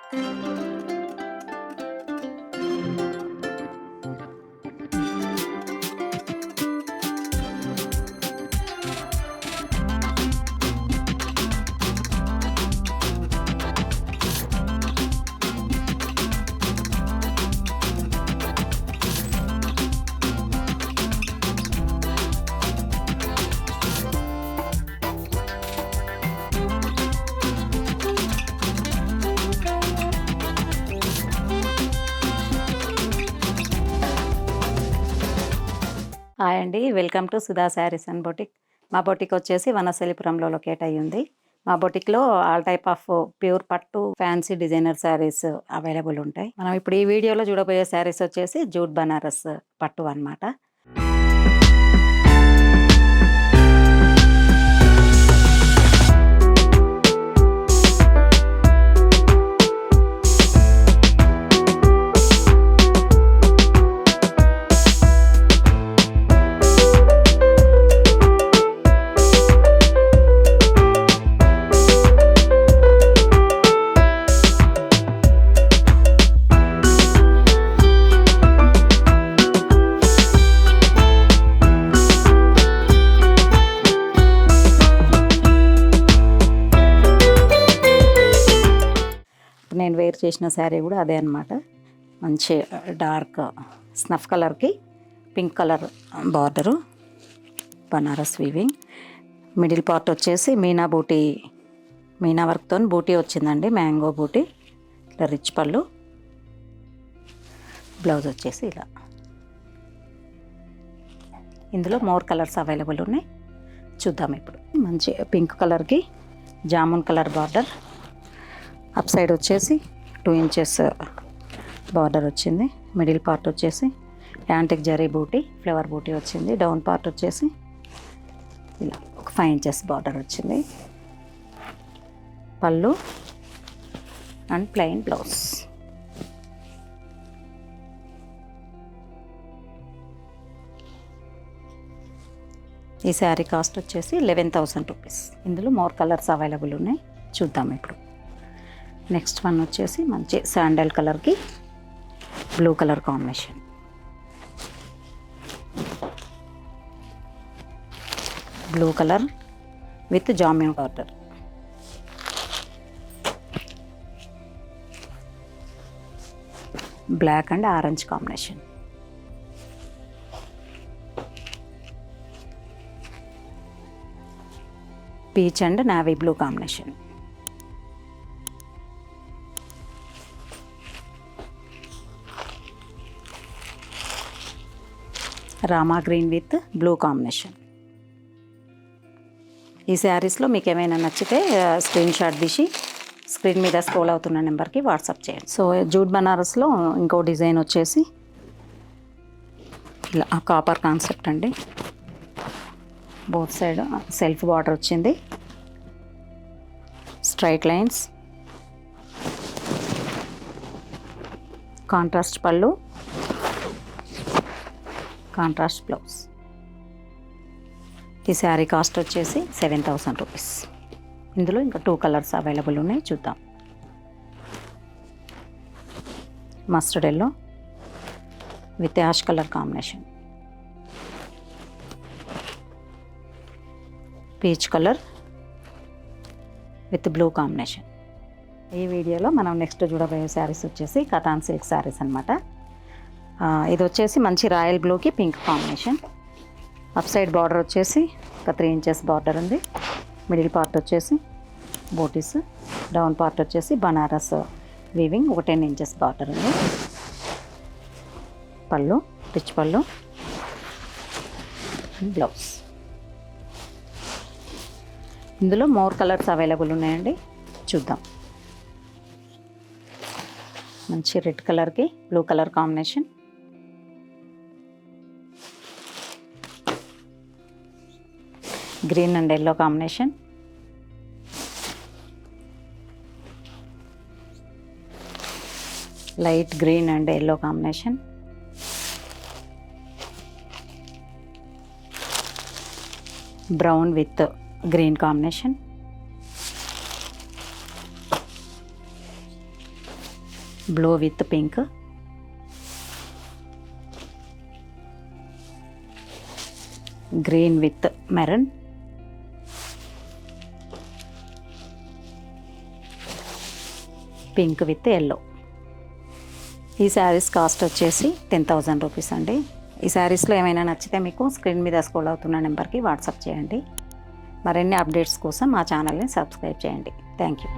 Hi అండి, welcome to Sudha saris and boutique. మా boutique వచ్చేసి వనస్థలిపురంలో లొకేట్ అయ్యి ఉంది. మా బొటిక్లో ఆల్ టైప్ ఆఫ్ ప్యూర్ పట్టు ఫ్యాన్సీ డిజైనర్ శారీస్ అవైలబుల్ ఉంటాయి. మనం ఇప్పుడు ఈ వీడియోలో చూడబోయే శారీస్ వచ్చేసి జూట్ బనారస్ పట్టు అన్నమాట. నేను వేర్ చేసిన శారీ కూడా అదే అనమాట. మంచి డార్క్ స్నఫ్ కలర్కి pink colour border, Banaras weaving. Middle part వచ్చేసి మీనా బూటీ, మీనా వర్క్తో బూటీ వచ్చిందండి, మ్యాంగో బూటీ. ఇట్లా రిచ్ పళ్ళు, బ్లౌజ్ వచ్చేసి ఇలా. ఇందులో మోర్ కలర్స్ అవైలబుల్ ఉన్నాయి, చూద్దాం ఇప్పుడు. మంచి పింక్ కలర్కి jamun colour border, up side వచ్చేసి 2 ఇంచెస్ బార్డర్ వచ్చింది. మిడిల్ పార్ట్ వచ్చేసి యాంటిక్ జరీ బూటీ, ఫ్లవర్ బూటీ వచ్చింది. డౌన్ పార్ట్ వచ్చేసి ఇలా ఒక 5 ఇంచెస్ బార్డర్ వచ్చింది. పళ్ళు అండ్ ప్లెయిన్ బ్లౌజ్. ఈ శారీ కాస్ట్ వచ్చేసి 11,000 రూపీస్. ఇందులో మోర్ కలర్స్ అవైలబుల్ ఉన్నాయి, చూద్దాం ఇప్పుడు. నెక్స్ట్ వన్ వచ్చేసి మంచి శాండల్ కలర్కి blue colour combination. Blue colour with జామ్యూ border. Black and orange combination. Peach and navy blue combination. Rama green with blue combination. ఈ శారీస్లో మీకు ఏమైనా నచ్చితే స్క్రీన్ షాట్ తీసి స్క్రీన్ మీద స్క్రోల్ అవుతున్న నెంబర్కి వాట్సాప్ చేయండి. సో జూట్ బనారస్లో ఇంకో డిజైన్ వచ్చేసి ఇలా కాపర్ కాన్సెప్ట్ అండి. బోత్ సైడ్ సెల్ఫ్ బార్డర్ వచ్చింది, స్ట్రైట్ లైన్స్, కాంట్రాస్ట్ పళ్ళు, కాంట్రాస్ట్ బ్లౌజ్. ఈ శారీ కాస్ట్ వచ్చేసి 7,000 రూపీస్. ఇందులో ఇంకా 2 కలర్స్ అవైలబుల్ ఉన్నాయి, చూద్దాం. Mustard yellow with ash colour combination. Peach colour with blue combination. ఈ వీడియోలో మనం నెక్స్ట్ చూడబోయే శారీస్ వచ్చేసి కథాన్ సిల్క్ శారీస్ అనమాట. ఇది వచ్చేసి మంచి రాయల్ బ్లూకి pink combination. Up side border వచ్చేసి ఒక 3 ఇంచెస్ బార్డర్ ఉంది. మిడిల్ పార్ట్ వచ్చేసి బోటీస్, డౌన్ పార్ట్ వచ్చేసి బనారస్ వీవింగ్, ఒక 10 ఇంచెస్ బార్డర్ ఉంది. పళ్ళు రిచ్ పళ్ళు, బ్లౌజ్. ఇందులో మోర్ కలర్స్ అవైలబుల్ ఉన్నాయండి, చూద్దాం. మంచి రెడ్ కలర్కి blue colour combination. Green and yellow combination. Light green and yellow combination. Brown with green combination. Blue with pink, green with maroon, pink with yellow. ఈ saris cost వచ్చేసి 10,000 rupees అండి. ఈ శారీస్లో ఏమైనా నచ్చితే మీకు స్క్రీన్ మీద స్క్రోల్ అవుతున్న నెంబర్కి వాట్సాప్ చేయండి. మరిన్ని అప్డేట్స్ కోసం మా ఛానల్ని సబ్స్క్రైబ్ చేయండి. Thank you.